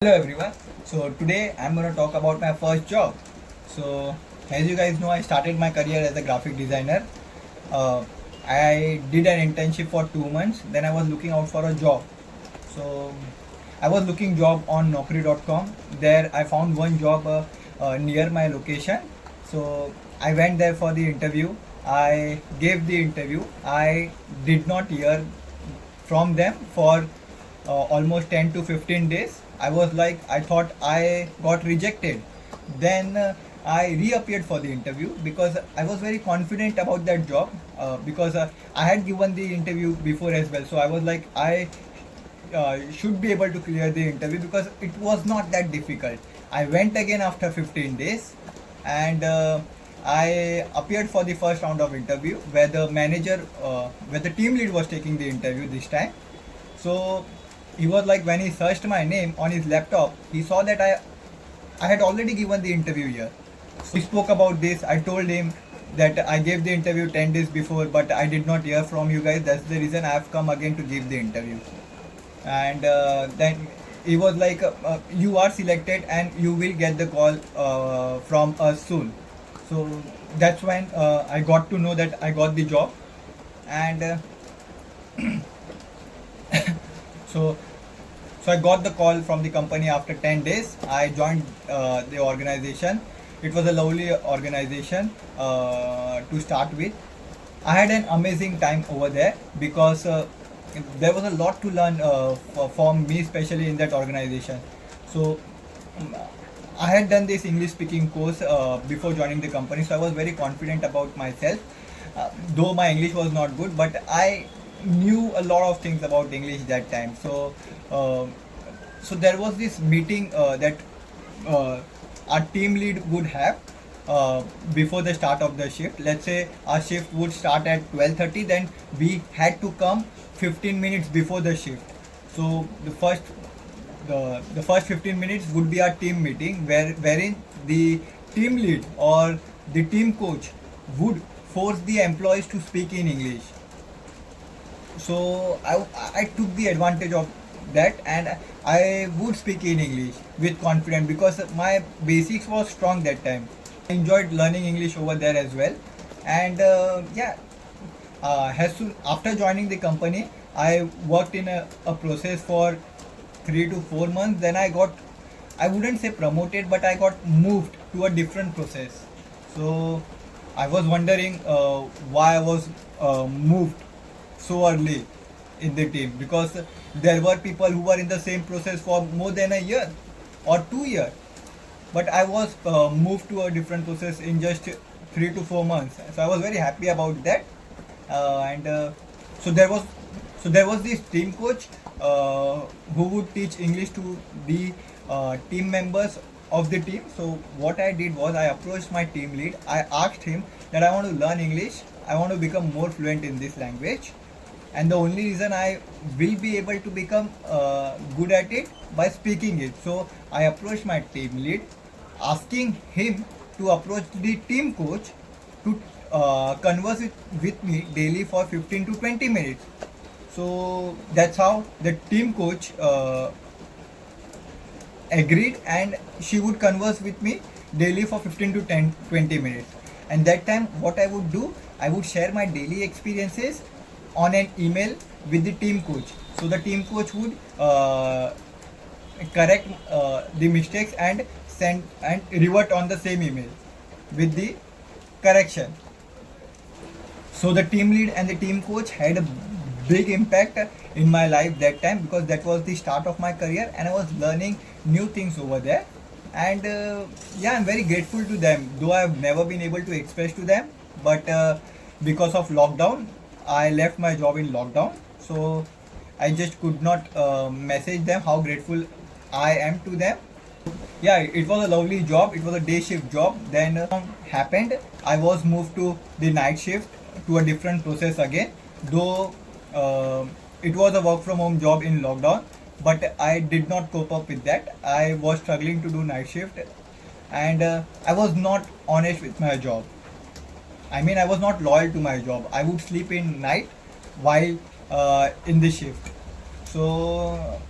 Hello everyone. So today I'm going to talk about my first job. So as you guys know, I started my career as a graphic designer. Uh, I did an internship for 2 months. Then I was looking out for a job. So I was looking job on Naukri.com. There I found one job near my location. So I went there for the interview. I gave the interview. I did not hear from them for almost 10 to 15 days. I was like, I thought I got rejected. Then I reappeared for the interview because I was very confident about that job because I had given the interview before as well. So I was like, I should be able to clear the interview because it was not that difficult. I went again after 15 days and I appeared for the first round of interview where the manager, where the team lead was taking the interview this time. So he was like, when he searched my name on his laptop, he saw that I had already given the interview here. So we spoke about this. I told him that I gave the interview 10 days before, but I did not hear from you guys. That's the reason I have come again to give the interview. And then he was like, you are selected and you will get the call from us soon. So that's when I got to know that I got the job. And so so I got the call from the company after 10 days. I joined the organization. It was a lovely organization to start with. I had an amazing time over there because there was a lot to learn for me, especially in that organization. So I had done this English speaking course before joining the company, so I was very confident about myself. Though my English was not good, but I knew a lot of things about English that time. Uh, so there was this meeting that uh, our team lead would have before the start of the shift. Let's say our shift would start at 12:30, then we had to come 15 minutes before the shift. So the first 15 minutes would be our team meeting wherein the team lead or the team coach would force the employees to speak in English. So I took the advantage of that and I would speak in English with confidence because my basics was strong that time. I enjoyed learning English over there as well. And as soon after joining the company, I worked in a process for 3 to 4 months. Then I wouldn't say promoted, but I got moved to a different process. So I was wondering why I was moved so early in the team because there were people who were in the same process for more than a year or 2 years, but I was moved to a different process in just 3 to 4 months. So I was very happy about that. And so there was this team coach who would teach English to the team members of the team. So what I did was I approached my team lead. I asked him that I want to learn English. I want to become more fluent in this language, and the only reason I will be able to become good at it by speaking it. So I approached my team lead, asking him to approach the team coach to converse with me daily for 15 to 20 minutes. So that's how the team coach agreed, and she would converse with me daily for 15 to 20 minutes. And that time what I would do, I would share my daily experiences on an email with the team coach. So the team coach would correct the mistakes and send and revert on the same email with the correction. So the team lead and the team coach had a big impact in my life that time because that was the start of my career and I was learning new things over there. And I'm very grateful to them, though I've never been able to express to them. But because of lockdown, I left my job in lockdown, so I just could not message them how grateful I am to them. Yeah, it was a lovely job. It was a day shift job. Then happened, I was moved to the night shift to a different process again. Though it was a work from home job in lockdown, but I did not cope up with that. I was struggling to do night shift, and I was not honest with my job. I mean, I was not loyal to my job. I would sleep in night while in the shift. So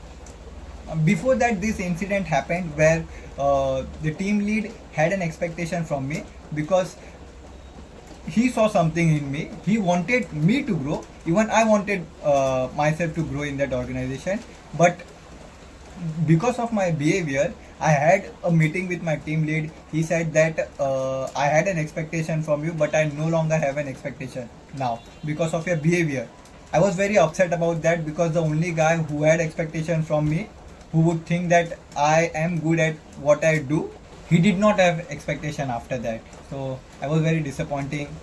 before that, this incident happened where the team lead had an expectation from me because he saw something in me. He wanted me to grow. Even I wanted myself to grow in that organization. But because of my behavior, I had a meeting with my team lead. He said that I had an expectation from you, but I no longer have an expectation now because of your behavior. I was very upset about that because the only guy who had expectation from me, who would think that I am good at what I do, he did not have expectation after that. So I was very disappointing.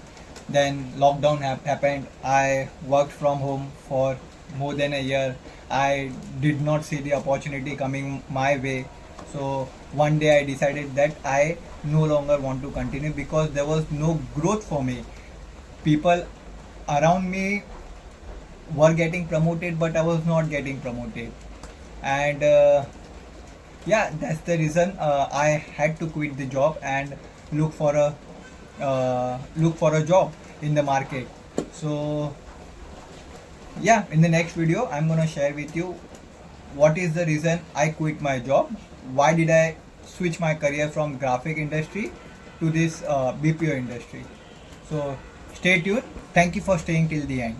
Then lockdown happened. I worked from home for more than a year. I did not see the opportunity coming my way. So one day I decided that I no longer want to continue because there was no growth for me. People around me were getting promoted, but I was not getting promoted. And yeah, that's the reason I had to quit the job and look for a look for a job in the market. So yeah, in the next video I'm gonna share with you what is the reason I quit my job, why did I switch my career from graphic industry to this BPO industry. So stay tuned. Thank you for staying till the end.